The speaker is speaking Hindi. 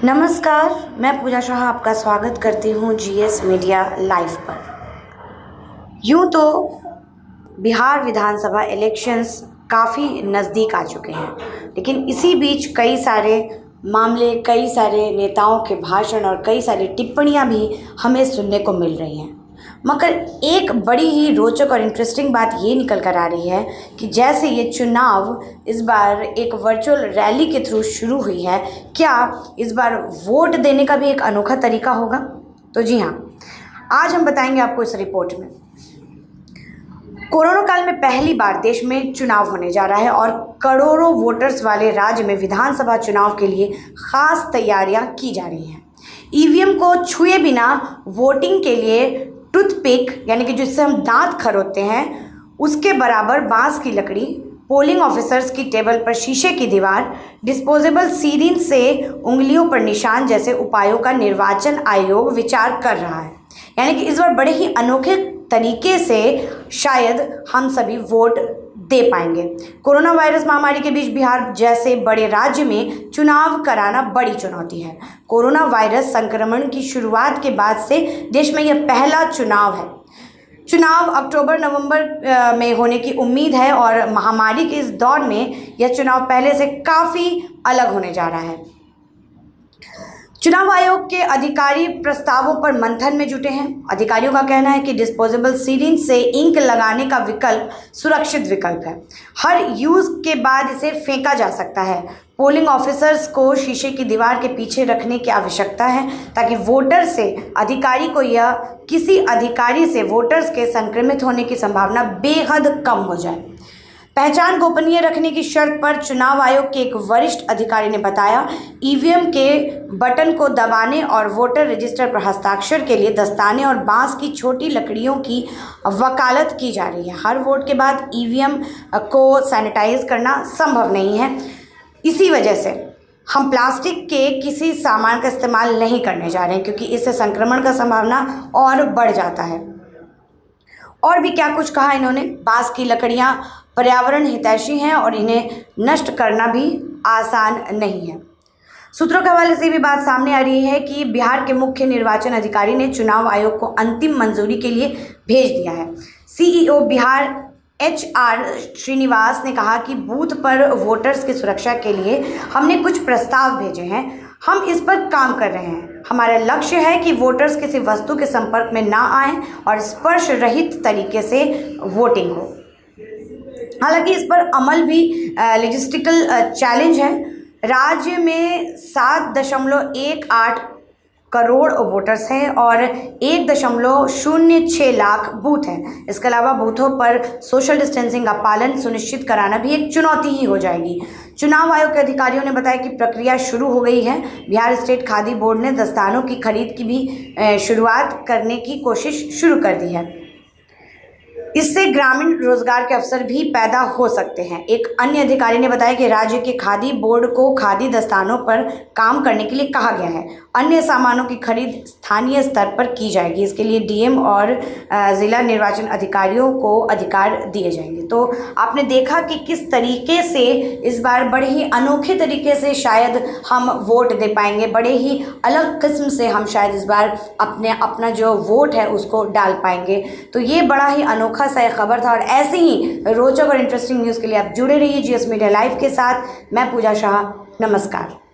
नमस्कार, मैं पूजा शाह आपका स्वागत करती हूँ जीएस मीडिया लाइव पर। यूँ तो बिहार विधानसभा इलेक्शंस काफ़ी नज़दीक आ चुके हैं, लेकिन इसी बीच कई सारे मामले, कई सारे नेताओं के भाषण और कई सारी टिप्पणियाँ भी हमें सुनने को मिल रही हैं। मगर एक बड़ी ही रोचक और इंटरेस्टिंग बात ये निकल कर आ रही है कि जैसे ये चुनाव इस बार एक वर्चुअल रैली के थ्रू शुरू हुई है, क्या इस बार वोट देने का भी एक अनोखा तरीका होगा? तो जी हाँ, आज हम बताएंगे आपको इस रिपोर्ट में। कोरोना काल में पहली बार देश में चुनाव होने जा रहा है और करोड़ों वोटर्स वाले राज्य में विधानसभा चुनाव के लिए खास तैयारियां की जा रही हैं। ईवीएम को छुए बिना वोटिंग के लिए टूथपिक यानी कि जिससे हम दांत खरोदते हैं, उसके बराबर बांस की लकड़ी, पोलिंग ऑफिसर्स की टेबल पर शीशे की दीवार, डिस्पोजेबल सीरिन से उंगलियों पर निशान जैसे उपायों का निर्वाचन आयोग विचार कर रहा है। यानी कि इस बार बड़े ही अनोखे तरीके से शायद हम सभी वोट दे पाएंगे। कोरोना वायरस महामारी के बीच बिहार जैसे बड़े राज्य में चुनाव कराना बड़ी चुनौती है। कोरोना वायरस संक्रमण की शुरुआत के बाद से देश में यह पहला चुनाव है। चुनाव अक्टूबर-नवंबर में होने की उम्मीद है और महामारी के इस दौर में यह चुनाव पहले से काफ़ी अलग होने जा रहा है। चुनाव आयोग के अधिकारी प्रस्तावों पर मंथन में जुटे हैं। अधिकारियों का कहना है कि डिस्पोजेबल सीरिंज से इंक लगाने का विकल्प सुरक्षित विकल्प है। हर यूज़ के बाद इसे फेंका जा सकता है। पोलिंग ऑफिसर्स को शीशे की दीवार के पीछे रखने की आवश्यकता है ताकि वोटर से अधिकारी को या किसी अधिकारी से वोटर्स के संक्रमित होने की संभावना बेहद कम हो जाए। पहचान गोपनीय रखने की शर्त पर चुनाव आयोग के एक वरिष्ठ अधिकारी ने बताया, ईवीएम के बटन को दबाने और वोटर रजिस्टर पर हस्ताक्षर के लिए दस्ताने और बांस की छोटी लकड़ियों की वकालत की जा रही है। हर वोट के बाद ईवीएम को सैनिटाइज करना संभव नहीं है। इसी वजह से हम प्लास्टिक के किसी सामान का इस्तेमाल नहीं करने जा रहे हैं, क्योंकि इससे संक्रमण का संभावना और बढ़ जाता है। और भी क्या कुछ कहा इन्होंने। बांस की लकड़ियाँ पर्यावरण हितैषी हैं और इन्हें नष्ट करना भी आसान नहीं है। सूत्रों के हवाले से भी बात सामने आ रही है कि बिहार के मुख्य निर्वाचन अधिकारी ने चुनाव आयोग को अंतिम मंजूरी के लिए भेज दिया है। सीईओ बिहार HR श्रीनिवास ने कहा कि बूथ पर वोटर्स की सुरक्षा के लिए हमने कुछ प्रस्ताव भेजे हैं। हम इस पर काम कर रहे हैं। हमारा लक्ष्य है कि वोटर्स किसी वस्तु के संपर्क में ना आएं और स्पर्श रहित तरीके से वोटिंग हो। हालांकि इस पर अमल भी लॉजिस्टिकल चैलेंज है। राज्य में 7.18 करोड़ वोटर्स हैं और 1.06 लाख बूथ हैं। इसके अलावा बूथों पर सोशल डिस्टेंसिंग का पालन सुनिश्चित कराना भी एक चुनौती ही हो जाएगी। चुनाव आयोग के अधिकारियों ने बताया कि प्रक्रिया शुरू हो गई है। बिहार स्टेट खादी बोर्ड ने दस्तानों की खरीद की भी शुरुआत करने की कोशिश शुरू कर दी है। इससे ग्रामीण रोजगार के अवसर भी पैदा हो सकते हैं। एक अन्य अधिकारी ने बताया कि राज्य के खादी बोर्ड को खादी दस्तानों पर काम करने के लिए कहा गया है। अन्य सामानों की खरीद स्थानीय स्तर पर की जाएगी। इसके लिए डीएम और ज़िला निर्वाचन अधिकारियों को अधिकार दिए जाएंगे। तो आपने देखा कि किस तरीके से इस बार बड़े ही अनोखे तरीके से शायद हम वोट दे पाएंगे। बड़े ही अलग किस्म से हम शायद इस बार अपना जो वोट है उसको डाल पाएंगे। तो ये बड़ा ही अनोखा सा खबर था और ऐसे ही रोचक और इंटरेस्टिंग न्यूज़ के लिए आप जुड़े रहिए जीएस मीडिया लाइव के साथ। मैं पूजा शाह, नमस्कार।